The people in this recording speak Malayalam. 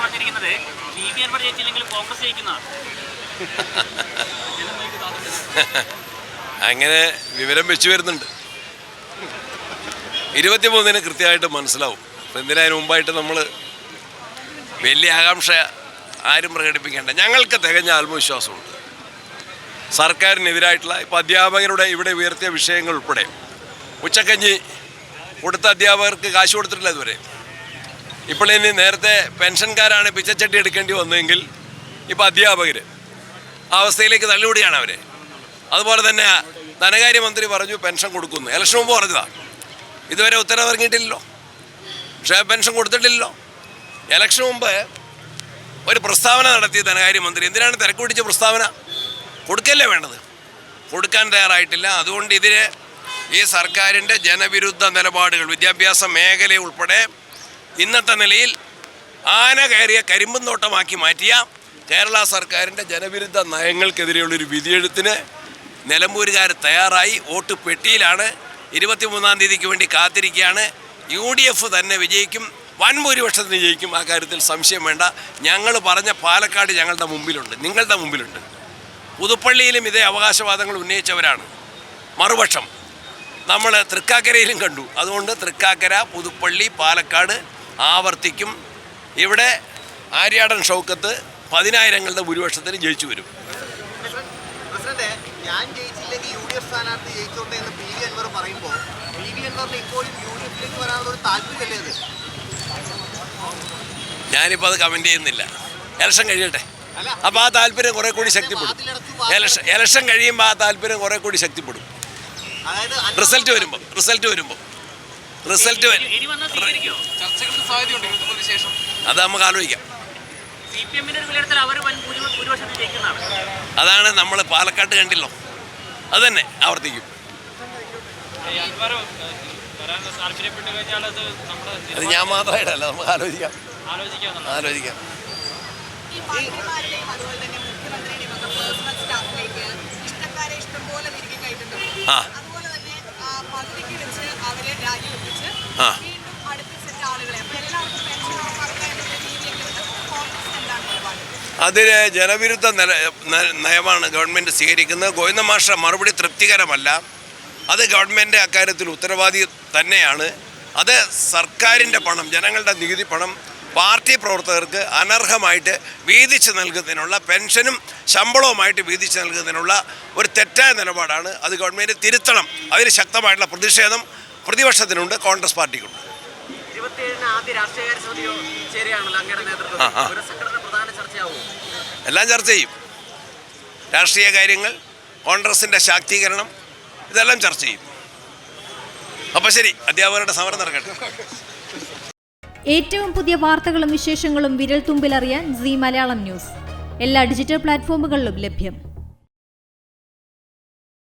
പറഞ്ഞിരിക്കുന്നത് കോൺഗ്രസ് ജയിക്കുന്നതാണ്. അങ്ങനെ വിവരം വെച്ചു വരുന്നുണ്ട്. 23-ന് കൃത്യമായിട്ട് മനസ്സിലാവും. അപ്പം എന്തിനു മുമ്പായിട്ട് നമ്മൾ വലിയ ആകാംക്ഷ ആരും പ്രകടിപ്പിക്കേണ്ട. ഞങ്ങൾക്ക് തികഞ്ഞ ആത്മവിശ്വാസമുണ്ട്. സർക്കാരിനെതിരായിട്ടുള്ള ഇപ്പോൾ അധ്യാപകരുടെ ഇവിടെ ഉയർത്തിയ വിഷയങ്ങൾ ഉൾപ്പെടെ ഉച്ചക്കഞ്ഞി കൊടുത്ത അധ്യാപകർക്ക് കാശ് കൊടുത്തിട്ടില്ല ഇതുവരെ. ഇപ്പോൾ ഇനി നേരത്തെ പെൻഷൻകാരാണ് പിച്ചച്ചട്ടി എടുക്കേണ്ടി വന്നതെങ്കിൽ ഇപ്പോൾ അധ്യാപകർ ആ അവസ്ഥയിലേക്ക് തള്ളിവിടുകയാണ് അവരെ. അതുപോലെ തന്നെ ധനകാര്യമന്ത്രി പറഞ്ഞു പെൻഷൻ കൊടുക്കുന്നു. ഇലക്ഷൻ മുമ്പ് പറഞ്ഞതാണ്. ഇതുവരെ ഉത്തരവ് ഇറങ്ങിയിട്ടില്ലല്ലോ. പക്ഷേ പെൻഷൻ കൊടുത്തിട്ടില്ലല്ലോ. ഇലക്ഷൻ മുമ്പ് ഒരു പ്രസ്താവന നടത്തിയ ധനകാര്യമന്ത്രി. എന്തിനാണ് തിരക്ക് പിടിച്ച പ്രസ്താവന? കൊടുക്കല്ലേ വേണ്ടത്. കൊടുക്കാൻ തയ്യാറായിട്ടില്ല. അതുകൊണ്ട് ഇതിന് ഈ സർക്കാരിൻ്റെ ജനവിരുദ്ധ നിലപാടുകൾ വിദ്യാഭ്യാസ മേഖല ഉൾപ്പെടെ ഇന്നത്തെ നിലയിൽ ആന കയറിയ കരിമ്പും തോട്ടമാക്കി മാറ്റിയ കേരള സർക്കാരിൻ്റെ ജനവിരുദ്ധ നയങ്ങൾക്കെതിരെയുള്ളൊരു വിധിയെഴുത്തിന് നിലമ്പൂരുകാർ തയ്യാറായി. വോട്ട് പെട്ടിയിലാണ്. 23-ാം തീയതിക്ക് വേണ്ടി കാത്തിരിക്കുകയാണ്. UDF തന്നെ വിജയിക്കും. വൻ ഭൂരിപക്ഷത്തിന് ജയിക്കും. ആ കാര്യത്തിൽ സംശയം വേണ്ട. ഞങ്ങൾ പറഞ്ഞ പാലക്കാട് ഞങ്ങളുടെ മുമ്പിലുണ്ട്, നിങ്ങളുടെ മുമ്പിലുണ്ട്. പുതുപ്പള്ളിയിലും ഇതേ അവകാശവാദങ്ങൾ ഉന്നയിച്ചവരാണ് മറുപക്ഷം. നമ്മൾ തൃക്കാക്കരയിലും കണ്ടു. അതുകൊണ്ട് തൃക്കാക്കര, പുതുപ്പള്ളി, പാലക്കാട് ആവർത്തിക്കും. ഇവിടെ ആര്യാടൻ ഷൗക്കത്ത് 10,000ങ്ങളുടെ ഭൂരിപക്ഷത്തിന് ജയിച്ചു വരും. ഞാൻ ജയിച്ചില്ലെങ്കിൽ UDF സ്ഥാനാർത്ഥി ജയിച്ചോട്ടെ എന്ന് PV അൻവർ പറയുമ്പോൾ PV അൻവറിന് ഇപ്പോഴും UDFിലേക്ക് വരാനുള്ള ഒരു താല്പര്യമല്ലേ അത്? ഞാനിപ്പോൾ അത് കമൻറ്റ് ചെയ്യുന്നില്ല. ഇലക്ഷൻ കഴിയട്ടെ. അപ്പോൾ ആ താല്പര്യം കുറേ കൂടി ശക്തിപ്പെടും. ഇലക്ഷൻ കഴിയുമ്പോൾ ആ താല്പര്യം കുറേ കൂടി ശക്തിപ്പെടും. റിസൾട്ട് വരുമ്പോൾ അത് നമുക്ക് ആലോചിക്കാം. അതാണ് നമ്മൾ പാലക്കാട്ട് കണ്ടില്ലോ. അത് തന്നെ ആവർത്തിക്കും. അത് ഞാൻ മാത്രമായിട്ടല്ല, നമുക്ക് ആലോചിക്കാം. ആ അതിന് ജനവിരുദ്ധ നയമാണ് ഗവൺമെൻറ് സ്വീകരിക്കുന്നത്. ഗോവിന്ദ മാസ്റ്റർ മറുപടി തൃപ്തികരമല്ല. അത് ഗവൺമെൻറ് അക്കാര്യത്തിൽ ഉത്തരവാദി തന്നെയാണ്. അത് സർക്കാരിൻ്റെ പണം, ജനങ്ങളുടെ നികുതി പണം പാർട്ടി പ്രവർത്തകർക്ക് അനർഹമായിട്ട് വീതിച്ച് നൽകുന്നതിനുള്ള, പെൻഷനും ശമ്പളവുമായിട്ട് വീതിച്ച് നൽകുന്നതിനുള്ള ഒരു തെറ്റായ നിലപാടാണ്. അത് ഗവൺമെൻറ് തിരുത്തണം. അതിന് ശക്തമായിട്ടുള്ള പ്രതിഷേധം പ്രതിപക്ഷത്തിനുണ്ട്, കോൺഗ്രസ് പാർട്ടിക്കുണ്ട്. എല്ലാം ചർച്ച ചെയ്യും. രാഷ്ട്രീയ കാര്യങ്ങൾ, കോൺഗ്രസിൻ്റെ ശാക്തീകരണം, ഇതെല്ലാം ചർച്ച ചെയ്യും. അപ്പോൾ ശരി, അധ്യാപകരുടെ സമരം നടക്കട്ടെ. ഏറ്റവും പുതിയ വാർത്തകളും വിശേഷങ്ങളും വിരൽ തുമ്പിലറിയാൻ Zee മലയാളം ന്യൂസ് എല്ലാ ഡിജിറ്റൽ പ്ലാറ്റ്ഫോമുകളിലും ലഭ്യം.